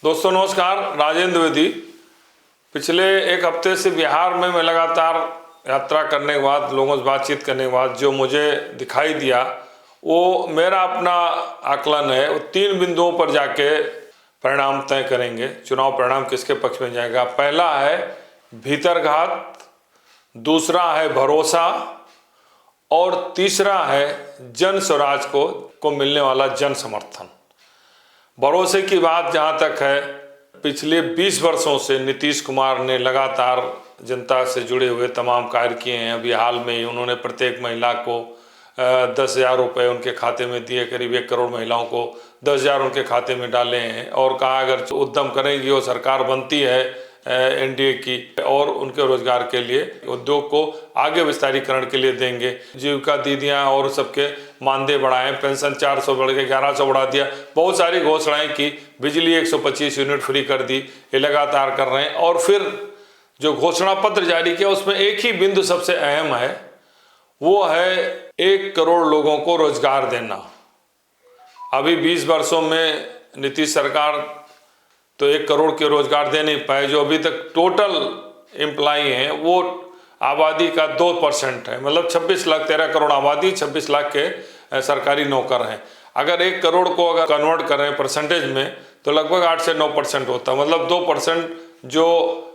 दोस्तों नमस्कार, राजेंद्र द्विवेदी। पिछले एक हफ्ते से बिहार में मैं लगातार यात्रा करने के बाद, लोगों से बातचीत करने के बाद जो मुझे दिखाई दिया वो मेरा अपना आकलन है। वो 3 बिंदुओं पर जाके परिणाम तय करेंगे, चुनाव परिणाम किसके पक्ष में जाएगा। पहला है भीतरघात, दूसरा है भरोसा और तीसरा है जन स्वराज को मिलने वाला जन समर्थन। भरोसे की बात जहाँ तक है, पिछले 20 वर्षों से नीतीश कुमार ने लगातार जनता से जुड़े हुए तमाम कार्य किए हैं। अभी हाल में ही उन्होंने प्रत्येक महिला को 10,000 रुपये उनके खाते में दिए, करीब 1 करोड़ महिलाओं को 10,000 उनके खाते में डाले हैं और कहा अगर उद्यम करेंगी वो सरकार बनती है एनडीए की और उनके रोजगार के लिए, उद्योग को आगे विस्तारीकरण के लिए देंगे। जीविका दीदियां और सबके मानदेय बढ़ाएं, पेंशन 400 बढ़ के 1100 बढ़ा दिया, बहुत सारी घोषणाएं की, बिजली 125 यूनिट फ्री कर दी, ये लगातार कर रहे हैं। और फिर जो घोषणा पत्र जारी किया उसमें एक ही बिंदु सबसे अहम है, वो है 1 करोड़ लोगों को रोजगार देना। अभी 20 वर्षों में नीतीश सरकार तो 1 करोड़ के रोजगार दे नहीं पाए। जो अभी तक टोटल एम्प्लॉई हैं वो आबादी का 2% है, मतलब 26 लाख, 13 करोड़ आबादी, 26 लाख के सरकारी नौकर हैं। अगर 1 करोड़ को अगर कन्वर्ट करें परसेंटेज में तो लगभग 8 से 9% होता है, मतलब 2% जो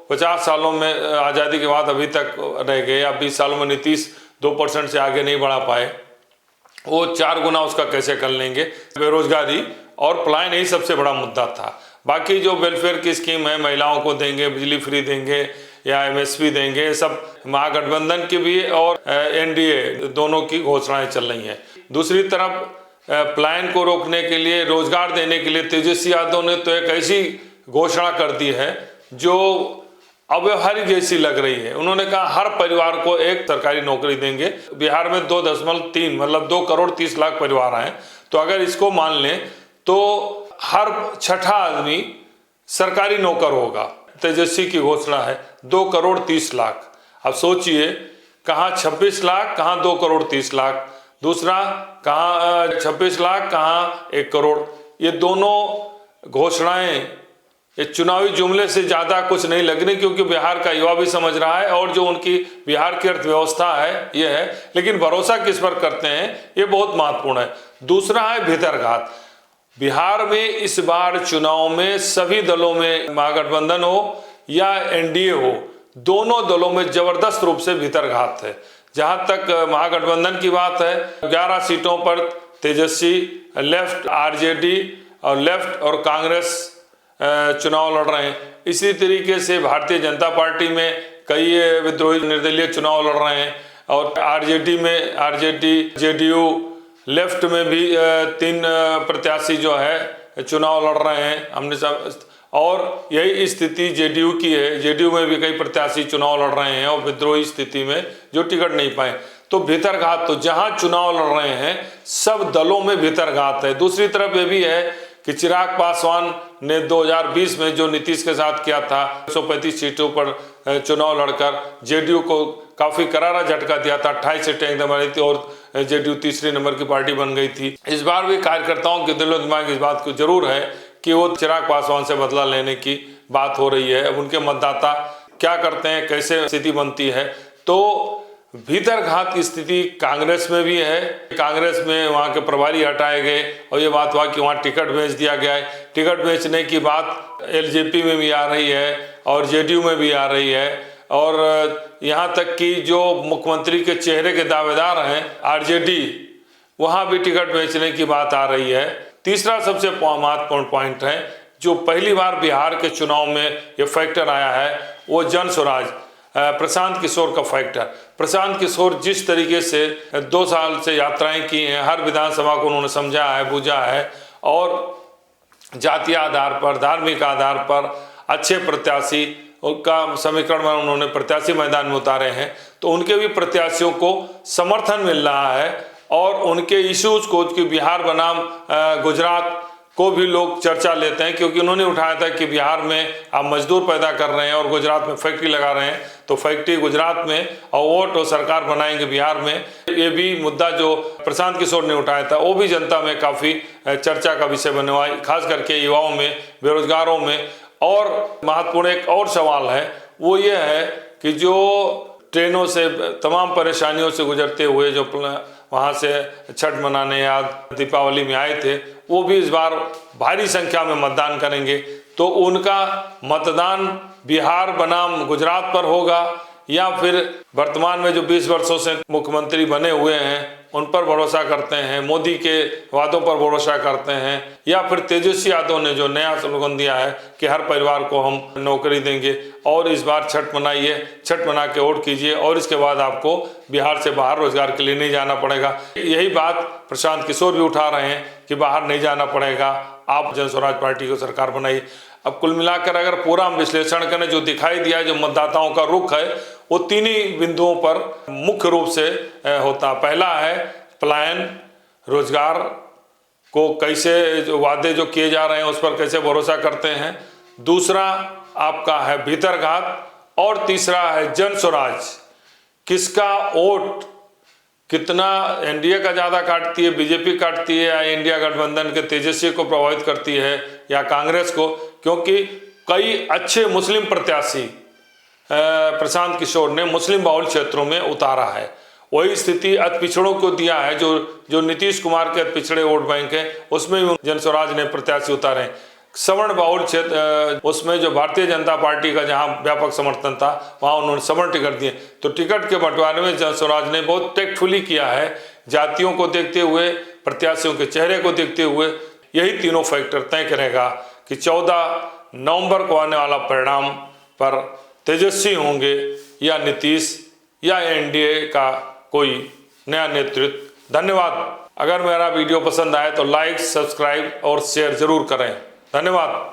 50 सालों में आज़ादी के बाद अभी तक रह गए या 20 सालों में नीतीश 2% से आगे नहीं बढ़ा पाए, वो 4 गुना उसका कैसे कर लेंगे। बेरोजगारी और पलायन यही सबसे बड़ा मुद्दा था। बाकी जो वेलफेयर की स्कीम है, महिलाओं को देंगे, बिजली फ्री देंगे या एमएसपी देंगे, सब महागठबंधन की भी और एनडीए दोनों की घोषणाएं चल रही हैं। दूसरी तरफ पलायन को रोकने के लिए, रोजगार देने के लिए तेजस्वी यादव ने तो एक ऐसी घोषणा कर दी है जो अव्यवहारिक जैसी लग रही है। उन्होंने कहा हर परिवार को 1 सरकारी नौकरी देंगे। बिहार में 2.3 मतलब 2 करोड़ 30 लाख परिवार हैं, तो अगर इसको मान लें तो हर 6ठा आदमी सरकारी नौकर होगा। तेजस्वी की घोषणा है 2 करोड़ 30 लाख। अब सोचिए, कहाँ 26 लाख, कहाँ 2 करोड़ 30 लाख, दूसरा कहाँ 26 लाख, कहाँ 1 करोड़। ये दोनों घोषणाएं ये चुनावी जुमले से ज़्यादा कुछ नहीं लग रही, क्योंकि बिहार का युवा भी समझ रहा है और जो उनकी बिहार की अर्थव्यवस्था है ये है। लेकिन भरोसा किस पर करते हैं ये बहुत महत्वपूर्ण है। दूसरा है भीतरघात। बिहार में इस बार चुनाव में सभी दलों में, महागठबंधन हो या एनडीए हो, दोनों दलों में जबरदस्त रूप से भीतरघात है। जहां तक महागठबंधन की बात है, 11 सीटों पर तेजस्वी, लेफ्ट आरजेडी और लेफ्ट और कांग्रेस चुनाव लड़ रहे हैं। इसी तरीके से भारतीय जनता पार्टी में कई विद्रोही निर्दलीय चुनाव लड़ रहे हैं और आरजेडी में जेडीयू, लेफ्ट में भी 3 प्रत्याशी जो है चुनाव लड़ रहे हैं हमने सब। और यही स्थिति जेडीयू की है, जेडीयू में भी कई प्रत्याशी चुनाव लड़ रहे हैं और विद्रोही स्थिति में जो टिकट नहीं पाए। तो भीतरघात, तो जहां चुनाव लड़ रहे हैं सब दलों में भीतरघात है। दूसरी तरफ ये भी है कि चिराग पासवान ने 2020 में जो नीतीश के साथ किया था, 135 सीटों पर चुनाव लड़कर जेडीयू को काफी करारा झटका दिया था, 28 सीटें एकदम आई थी और जेडीयू तीसरी नंबर की पार्टी बन गई थी। इस बार भी कार्यकर्ताओं के दिलो दिमाग इस बात को जरूर है कि वो चिराग पासवान से बदला लेने की बात हो रही है। अब उनके मतदाता क्या करते हैं, कैसे स्थिति बनती है। तो भीतरघात की स्थिति कांग्रेस में भी है। कांग्रेस में वहाँ के प्रभारी हटाए गए और ये बात हुआ कि वहाँ टिकट बेच दिया गया है। टिकट बेचने की बात एलजेपी में भी आ रही है और जेडीयू में भी आ रही है। और यहाँ तक कि जो मुख्यमंत्री के चेहरे के दावेदार हैं आरजेडी, वहाँ भी टिकट बेचने की बात आ रही है। तीसरा सबसे महत्वपूर्ण पॉइंट है, जो पहली बार बिहार के चुनाव में ये फैक्टर आया है, वो जन स्वराज, प्रशांत किशोर का फैक्टर। प्रशांत किशोर जिस तरीके से 2 साल से यात्राएं की हैं, हर विधानसभा को उन्होंने समझा है, बुझा है और जातीय आधार पर, धार्मिक आधार पर अच्छे प्रत्याशी का समीकरण में उन्होंने प्रत्याशी मैदान में उतारे हैं। तो उनके भी प्रत्याशियों को समर्थन मिल रहा है और उनके इश्यूज को, कि बिहार बनाम गुजरात को भी लोग चर्चा लेते हैं, क्योंकि उन्होंने उठाया था कि बिहार में आप मजदूर पैदा कर रहे हैं और गुजरात में फैक्ट्री लगा रहे हैं, तो फैक्ट्री गुजरात में और वोट और सरकार बनाएंगे बिहार में। ये भी मुद्दा जो प्रशांत किशोर ने उठाया था वो भी जनता में काफ़ी चर्चा का विषय बने हुआ है, खास करके युवाओं में, बेरोजगारों में। और महत्वपूर्ण एक और सवाल है, वो ये है कि जो ट्रेनों से तमाम परेशानियों से गुजरते हुए जो वहाँ से छठ मनाने या दीपावली में आए थे, वो भी इस बार भारी संख्या में मतदान करेंगे। तो उनका मतदान बिहार बनाम गुजरात पर होगा या फिर वर्तमान में जो 20 वर्षों से मुख्यमंत्री बने हुए हैं उन पर भरोसा करते हैं, मोदी के वादों पर भरोसा करते हैं, या फिर तेजस्वी यादव ने जो नया स्लोगन दिया है कि हर परिवार को हम नौकरी देंगे और इस बार छठ मनाइए, छठ मना के वोट कीजिए और इसके बाद आपको बिहार से बाहर रोजगार के लिए नहीं जाना पड़ेगा। यही बात प्रशांत किशोर भी उठा रहे हैं कि बाहर नहीं जाना पड़ेगा, आप जन स्वराज पार्टी को सरकार बनाइए। अब कुल मिलाकर अगर पूरा हम विश्लेषण करें, जो दिखाई दिया जो मतदाताओं का रुख है वो तीन ही बिंदुओं पर मुख्य रूप से होता। पहला है पलायन, रोजगार को कैसे जो वादे जो किए जा रहे हैं उस पर कैसे भरोसा करते हैं, दूसरा आपका है भीतरघात, और तीसरा है जन स्वराज, किसका वोट कितना एनडीए का ज़्यादा काटती है, बीजेपी काटती है, या इंडिया गठबंधन के तेजस्वी को प्रभावित करती है या कांग्रेस को। क्योंकि कई अच्छे मुस्लिम प्रत्याशी प्रशांत किशोर ने मुस्लिम बहुल क्षेत्रों में उतारा है, वही स्थिति अति पिछड़ों को दिया है। जो नीतीश कुमार के अति पिछड़े वोट बैंक है उसमें भी जन स्वराज ने प्रत्याशी उतारे हैं। सवर्ण बहुल क्षेत्र उसमें जो भारतीय जनता पार्टी का जहां व्यापक समर्थन था वहां उन्होंने सवर्ण टिकट दिए। तो टिकट के बंटवारे में जन स्वराज ने बहुत टेक्टफुली किया है, जातियों को देखते हुए, प्रत्याशियों के चेहरे को देखते हुए। यही तीनों फैक्टर तय करेगा कि 14 नवंबर को आने वाला परिणाम पर तेजस्वी होंगे या नीतीश या एनडीए का कोई नया नेतृत्व। धन्यवाद। अगर मेरा वीडियो पसंद आए तो लाइक, सब्सक्राइब और शेयर जरूर करें। धन्यवाद।